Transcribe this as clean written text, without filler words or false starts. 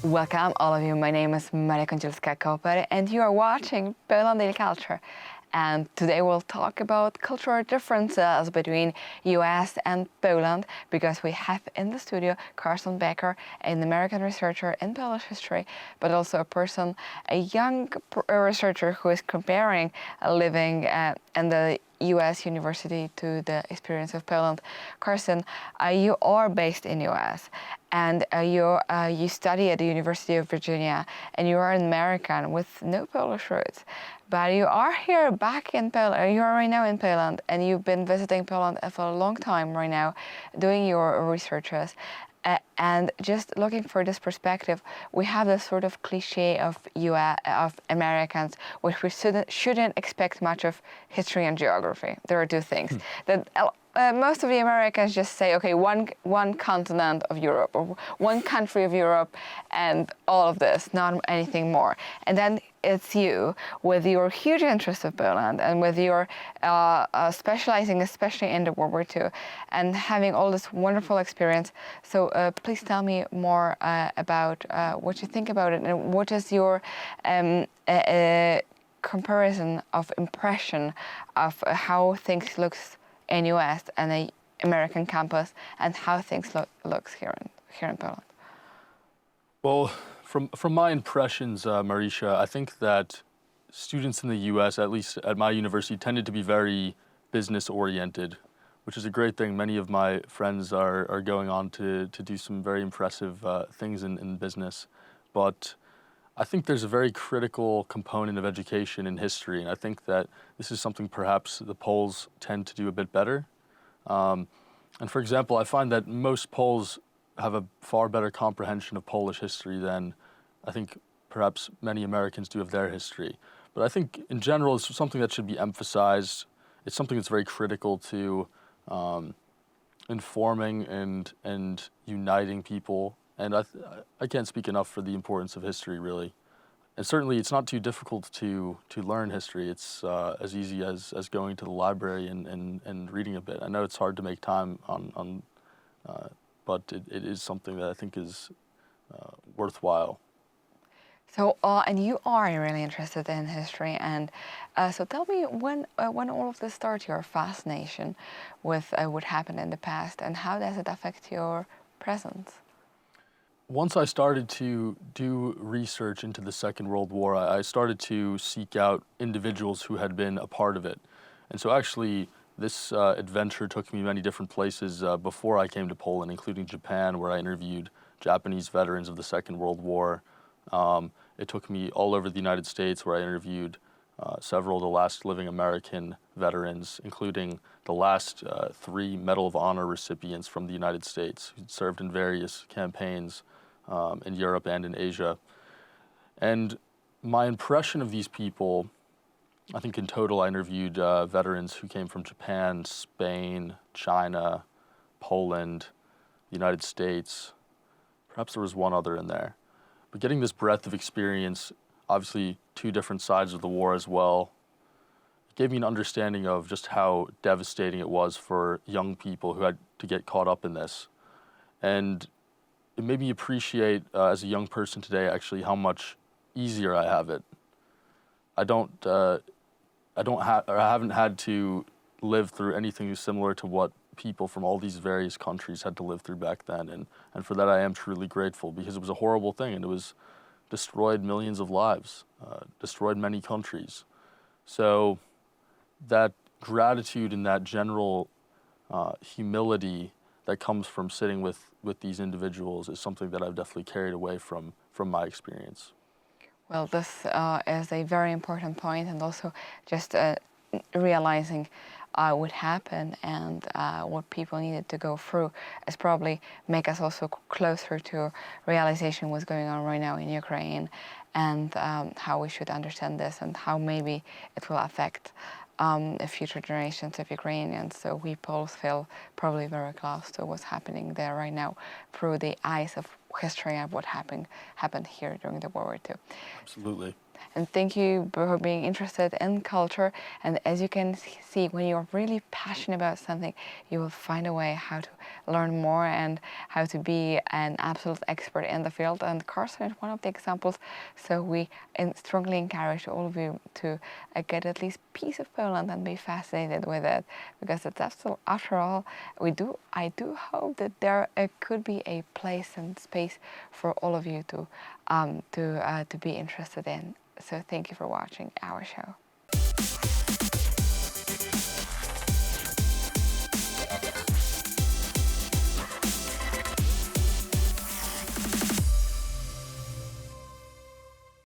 Welcome, all of you. My name is Maria Kądzielska-Koper, and you are watching Poland Daily Culture. And today we'll talk about cultural differences between US and Poland, because we have in the studio Carson Becker, an American researcher in Polish history, but also a young researcher who is comparing living in the US university to the experience of Poland. Carson, you are based in US, and you study at the University of Virginia, and you are an American with no Polish roots. But you are here back in Poland, you are right now in Poland, and you've been visiting Poland for a long time right now, doing your researches. And just looking for this perspective, we have this sort of cliche of Americans, which we shouldn't expect much of history and geography. There are two things that most of the Americans just say, okay, one continent of Europe, or one country of Europe, and all of this, not anything more. And then it's you, with your huge interest of Poland, and with your specializing especially in the World War II, and having all this wonderful experience. So please tell me more about what you think about it, and what is your comparison of impression of how things looks in US and an American campus, and how things looks here in Poland. Well, from my impressions, Marisha, I think that students in the US, at least at my university, tended to be very business-oriented, which is a great thing. Many of my friends are going on to do some very impressive things in business. But I think there's a very critical component of education in history, and I think that this is something perhaps the Poles tend to do a bit better. And for example, I find that most Poles have a far better comprehension of Polish history than I think perhaps many Americans do of their history. But I think in general it's something that should be emphasized. It's something that's very critical to informing and uniting people. And I can't speak enough for the importance of history, really. And certainly it's not too difficult to learn history. It's as easy as going to the library and reading a bit. I know it's hard to make time but it is something that I think is worthwhile. So, and you are really interested in history, and so tell me when all of this started, your fascination with what happened in the past, and how does it affect your present? Once I started to do research into the Second World War, I started to seek out individuals who had been a part of it. And so actually, this adventure took me many different places before I came to Poland, including Japan, where I interviewed Japanese veterans of the Second World War. It took me all over the United States, where I interviewed several of the last living American veterans, including the last 3 Medal of Honor recipients from the United States, who served in various campaigns in Europe and in Asia. And my impression of these people, I think in total I interviewed veterans who came from Japan, Spain, China, Poland, the United States. Perhaps there was one other in there. But getting this breadth of experience, obviously 2 different sides of the war as well, it gave me an understanding of just how devastating it was for young people who had to get caught up in this. And it made me appreciate, as a young person today, actually how much easier I have it. I haven't had to live through anything similar to what people from all these various countries had to live through back then, and for that I am truly grateful, because it was a horrible thing, and it was destroyed millions of lives, destroyed many countries. So that gratitude and that general humility that comes from sitting with these individuals is something that I've definitely carried away from my experience. Well, this is a very important point, and also just realizing what happened and what people needed to go through is probably make us also closer to realization what's going on right now in Ukraine, and how we should understand this, and how maybe it will affect future generations of Ukrainians. So we Poles feel probably very close to what's happening there right now through the eyes of history and what happened here during the World War II. Absolutely. And thank you for being interested in culture. And as you can see, when you're really passionate about something, you will find a way how to learn more and how to be an absolute expert in the field. And Carson is one of the examples. So we strongly encourage all of you to get at least a piece of Poland and be fascinated with it, because it's after all, I do hope that there could be a place and space for all of you to be interested in. So thank you for watching our show.